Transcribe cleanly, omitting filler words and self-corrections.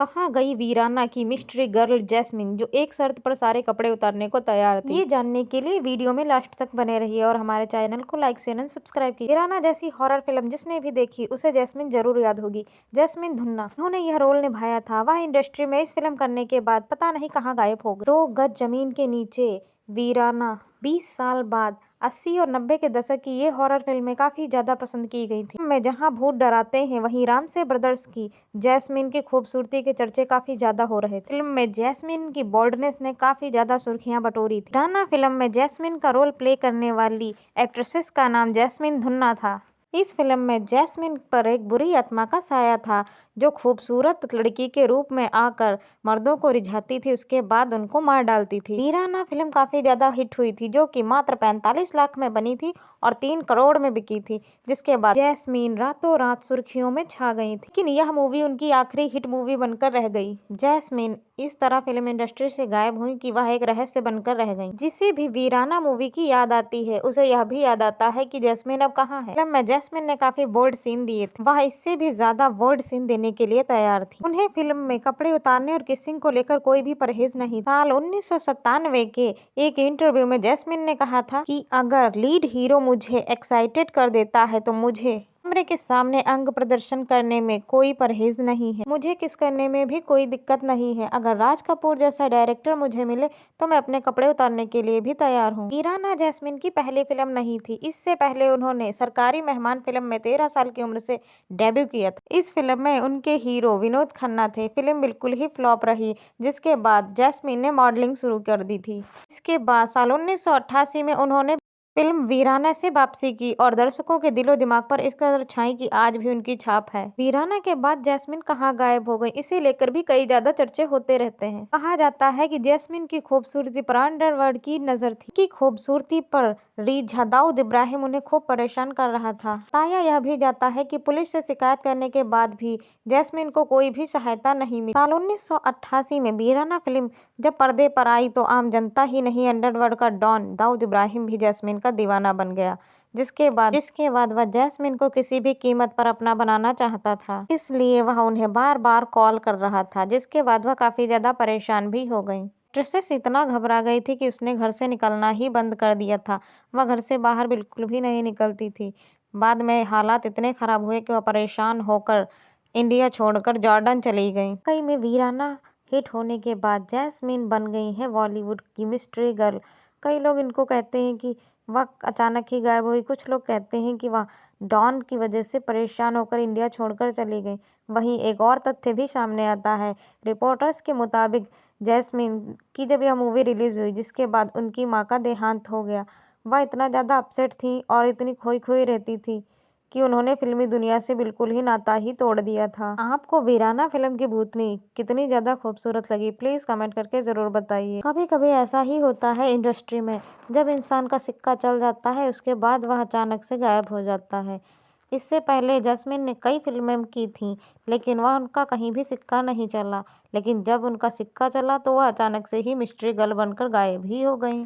कहाँ गई वीराना की मिस्ट्री गर्ल जैस्मिन, जो एक शर्त पर सारे कपड़े उतारने को तैयार थी। ये जानने के लिए वीडियो में लास्ट तक बने रहिए और हमारे चैनल को लाइक शेयर एंड सब्सक्राइब कीजिए। वीराना जैसी हॉरर फिल्म जिसने भी देखी उसे जैस्मिन जरूर याद होगी। जैस्मिन धुन्ना, उन्होंने यह रोल निभाया था। वह इंडस्ट्री में इस फिल्म करने के बाद पता नहीं कहाँ गायब हो गई। 2 गज जमीन के नीचे वीराना 20 साल बाद 80 और 90 के दशक की ये हॉरर फिल्में काफी ज्यादा पसंद की गई थी। में जहां भूत डराते हैं वहीं रामसे ब्रदर्स की जैस्मिन की खूबसूरती के चर्चे काफी ज्यादा हो रहे थे। फिल्म में जैस्मिन की बोल्डनेस ने काफी ज्यादा सुर्खियां बटोरी थी। राना फिल्म में जैस्मिन का रोल प्ले करने वाली एक्ट्रेसेस का नाम जैस्मिन धुन्ना था। इस फिल्म में जैस्मिन पर एक बुरी आत्मा का साया था जो खूबसूरत लड़की के रूप में आकर मर्दों को रिझाती थी, उसके बाद उनको मार डालती थी। वीराना फिल्म काफी ज्यादा हिट हुई थी, जो कि मात्र 45 लाख में बनी थी और 3 करोड़ में बिकी थी, जिसके बाद जैस्मिन रातों रात सुर्खियों में छा गई थी। लेकिन यह मूवी उनकी आखिरी हिट मूवी बनकर रह गई। जैस्मिन इस तरह फिल्म इंडस्ट्री से गायब हुई कि वह एक रहस्य बनकर रह गई। जिसे भी वीराना मूवी की याद आती है उसे यह भी याद आता है कि जैस्मिन अब कहाँ है। फिल्म में जैस्मिन ने काफी बोल्ड सीन दिए थे, वह इससे भी ज्यादा बोल्ड सीन देने के लिए तैयार थी। उन्हें फिल्म में कपड़े उतारने और किसिंग को लेकर कोई भी परहेज नहीं। साल 1997 के एक इंटरव्यू में जैस्मिन ने कहा था कि अगर लीड हीरो मुझे एक्साइटेड कर देता है तो मुझे कैमरे के सामने अंग प्रदर्शन करने में कोई परहेज नहीं है। मुझे किस करने में भी कोई दिक्कत नहीं है। अगर राज कपूर जैसा डायरेक्टर मुझे मिले तो मैं अपने कपड़े उतारने के लिए भी तैयार हूँ। वीराना जैस्मिन की पहली फिल्म नहीं थी। इससे पहले उन्होंने सरकारी मेहमान फिल्म में 13 साल की उम्र से डेब्यू किया था। इस फिल्म में उनके हीरो विनोद खन्ना थे। फिल्म बिल्कुल ही फ्लॉप रही, जिसके बाद जैस्मिन ने मॉडलिंग शुरू कर दी थी। इसके बाद साल 1988 में उन्होंने फिल्म वीराना से वापसी की और दर्शकों के दिलो दिमाग पर इस कदर छाई कि आज भी उनकी छाप है। वीराना के बाद जैस्मिन कहाँ गायब हो गई, इसे लेकर भी कई ज्यादा चर्चे होते रहते हैं। कहा जाता है कि जैस्मिन की खूबसूरती पर अंडरवर्ल्ड की नजर थी, कि खूबसूरती पर रीझा दाऊद इब्राहिम उन्हें खूब परेशान कर रहा था। बताया यह भी जाता है कि पुलिस से शिकायत करने के बाद भी जैस्मिन को कोई भी सहायता नहीं मिली। साल 1988 में वीराना फिल्म जब पर्दे पर आई तो आम जनता ही नहीं, अंडरवर्ल्ड का डॉन दाऊद इब्राहिम भी जैस्मिन का दीवाना बन गया, जिसके बाद वह जैस्मिन को किसी भी कीमत पर अपना बनाना चाहता था। इसलिए वह उन्हें बार बार कॉल कर रहा था, जिसके बाद वह काफी ज्यादा परेशान भी हो गई। एक्ट्रेसेस इतना घबरा गई थी कि उसने घर से निकलना ही बंद कर दिया था। वह घर से बाहर बिल्कुल भी नहीं निकलती थी। बाद में हालात इतने खराब हुए कि वह परेशान होकर इंडिया छोड़कर जॉर्डन चली गई। कई में वीराना हिट होने के बाद जैस्मिन बन गई है बॉलीवुड की मिस्ट्री गर्ल। कई लोग इनको कहते हैं कि वह अचानक ही गायब हुई। कुछ लोग कहते हैं कि वह डॉन की वजह से परेशान होकर इंडिया छोड़कर चली गई। वहीं एक और तथ्य भी सामने आता है। रिपोर्टर्स के मुताबिक जैस्मिन की जब यह मूवी रिलीज हुई, जिसके बाद उनकी माँ का देहांत हो गया, वह इतना ज़्यादा अपसेट थी और इतनी खोई खोई रहती थी कि उन्होंने फिल्मी दुनिया से बिल्कुल ही नाता ही तोड़ दिया था। आपको वीराना फिल्म की भूतनी कितनी ज्यादा खूबसूरत लगी, प्लीज कमेंट करके जरूर बताइए। कभी कभी ऐसा ही होता है इंडस्ट्री में, जब इंसान का सिक्का चल जाता है उसके बाद वह अचानक से गायब हो जाता है। इससे पहले जैस्मिन ने कई फिल्में की थी, लेकिन वह उनका कहीं भी सिक्का नहीं चला। लेकिन जब उनका सिक्का चला तो वह अचानक से ही मिस्ट्री गर्ल बनकर गायब ही हो गई।